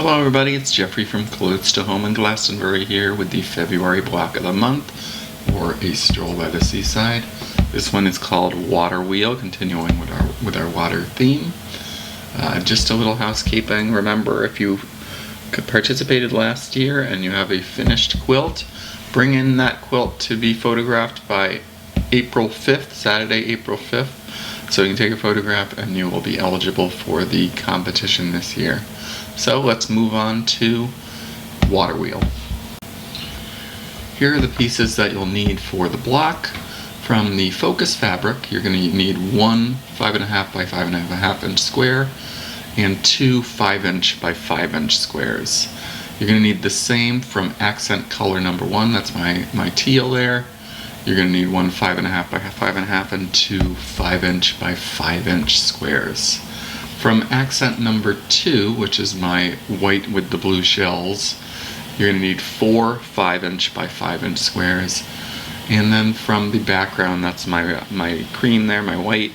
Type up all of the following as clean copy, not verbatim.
Hello everybody, it's Jeffrey from Clothes to Home in Glastonbury here with the February block of the month for a stroll by the seaside. This one is called Water Wheel, continuing with our water theme. Just a little housekeeping. Remember, if you participated last year and you have a finished quilt, bring in that quilt to be photographed by April 5th, Saturday, April 5th. So you can take a photograph and you will be eligible for the competition this year. So let's move on to Water Wheel. Here are the pieces that you'll need for the block. From the focus fabric, you're going to need one 5.5 by 5.5 inch square and two 5-inch by 5-inch squares. You're going to need the same from accent color number 1, that's my teal there. You're going to need one 5.5 by 5.5 and two 5-inch by 5-inch squares. From accent number 2, which is my white with the blue shells, you're going to need four 5-inch by 5-inch squares. And then from the background, that's my cream there, my white,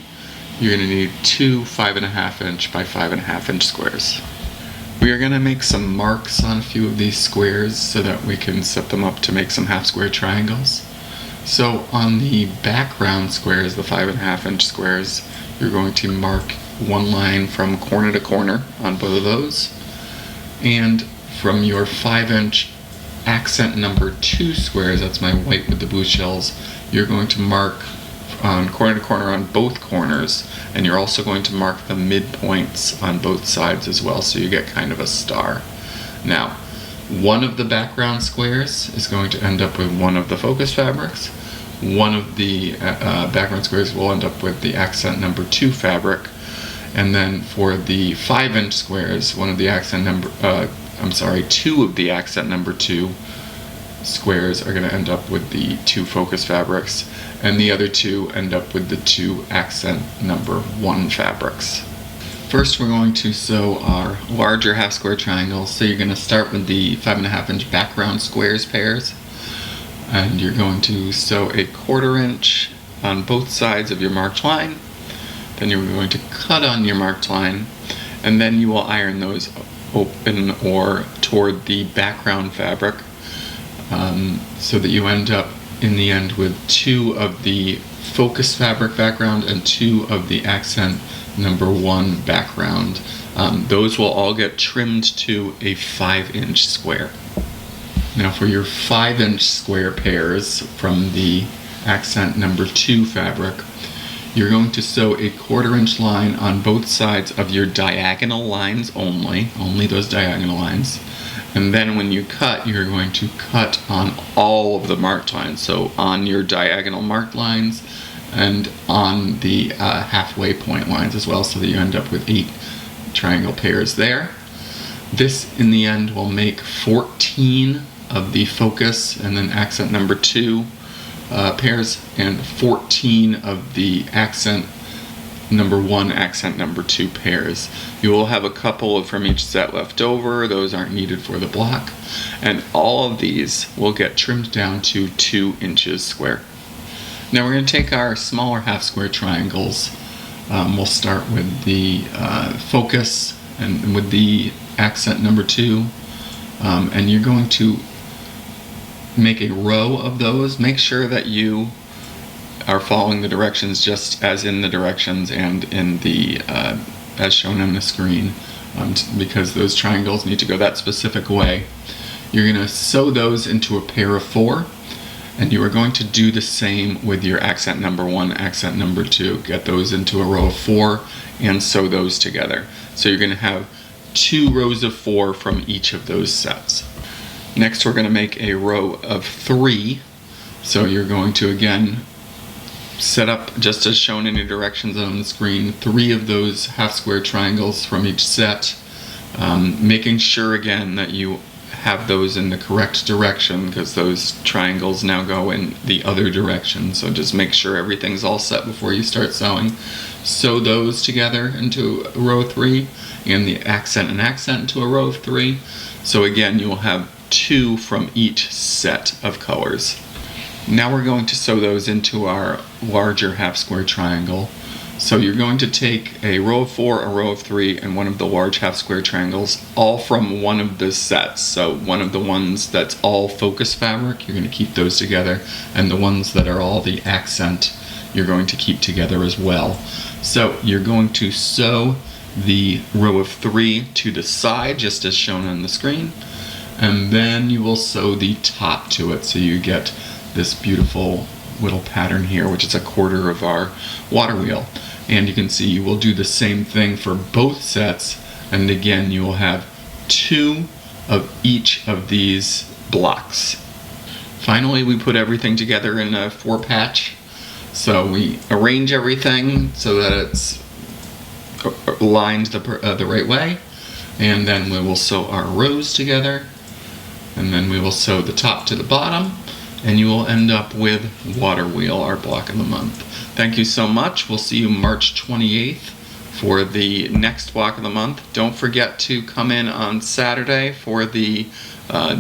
you're going to need two 5.5-inch by 5.5-inch squares. We are going to make some marks on a few of these squares so that we can set them up to make some half square triangles. So on the background squares, the 5.5-inch squares, you're going to mark one line from corner to corner on both of those. And from your 5-inch accent number 2 squares, that's my white with the blue shells, you're going to mark on corner to corner on both corners, and you're also going to mark the midpoints on both sides as well, so you get kind of a star. Now, one of the background squares is going to end up with one of the focus fabrics. One of the background squares will end up with the accent number 2 fabric. And then for the 5-inch squares, two of the accent number 2 squares are going to end up with the 2 focus fabrics, and the other 2 end up with the 2 accent number 1 fabrics. First, we're going to sew our larger half square triangles. So you're going to start with the 5.5-inch background squares pairs, and you're going to sew a 1/4 inch on both sides of your marked line. Then you're going to cut on your marked line, and then you will iron those open or toward the background fabric, so that you end up in the end with 2 of the focus fabric background and 2 of the accent number 1 background. Those will all get trimmed to a 5-inch square. Now for your 5-inch square pairs from the accent number 2 fabric, you're going to sew a 1/4 inch line on both sides of your diagonal lines only those diagonal lines. And then when you cut, you're going to cut on all of the marked lines. So on your diagonal marked lines and on the halfway point lines as well, so that you end up with 8 triangle pairs there. This in the end will make 14 of the focus and then accent number 2 pairs, and 14 of the accent number 1, accent number 2 pairs. You will have a couple from each set left over. Those aren't needed for the block. And all of these will get trimmed down to 2 inches square. Now we're going to take our smaller half square triangles. We'll start with the focus and with the accent number 2. And you're going to make a row of those. Make sure that you are following the directions just as in the directions and in the as shown on the screen, because those triangles need to go that specific way. You're going to sew those into a pair of 4, and you are going to do the same with your accent number 1, accent number 2. Get those into a row of 4 and sew those together. So you're going to have 2 rows of 4 from each of those sets. Next, we're going to make a row of 3. So you're going to again set up just as shown in your directions on the screen, 3 of those half square triangles from each set, making sure again that you have those in the correct direction, because those triangles now go in the other direction. So just make sure everything's all set before you start sewing. Sew those together into a row of 3, and the accent and accent into a row of 3. So again, you will have 2 from each set of colors. Now we're going to sew those into our larger half square triangle. So you're going to take a row of 4, a row of 3, and one of the large half square triangles, all from one of the sets. So one of the ones that's all focus fabric, you're going to keep those together, and the ones that are all the accent, you're going to keep together as well. So you're going to sew the row of 3 to the side, just as shown on the screen, and then you will sew the top to it, so you get this beautiful little pattern here, which is a quarter of our water wheel. And you can see you will do the same thing for both sets, and again you will have 2 of each of these blocks. Finally, we put everything together in a 4-patch. So we arrange everything so that it's lined the right way, and then we will sew our rows together, and then we will sew the top to the bottom, and you will end up with Water Wheel, our block of the month. Thank you so much. We'll see you March 28th for the next block of the month. Don't forget to come in on Saturday for the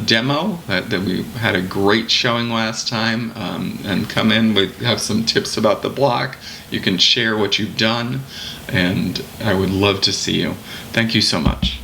demo that we had a great showing last time, and come in. We have some tips about the block. You can share what you've done, and I would love to see you. Thank you so much.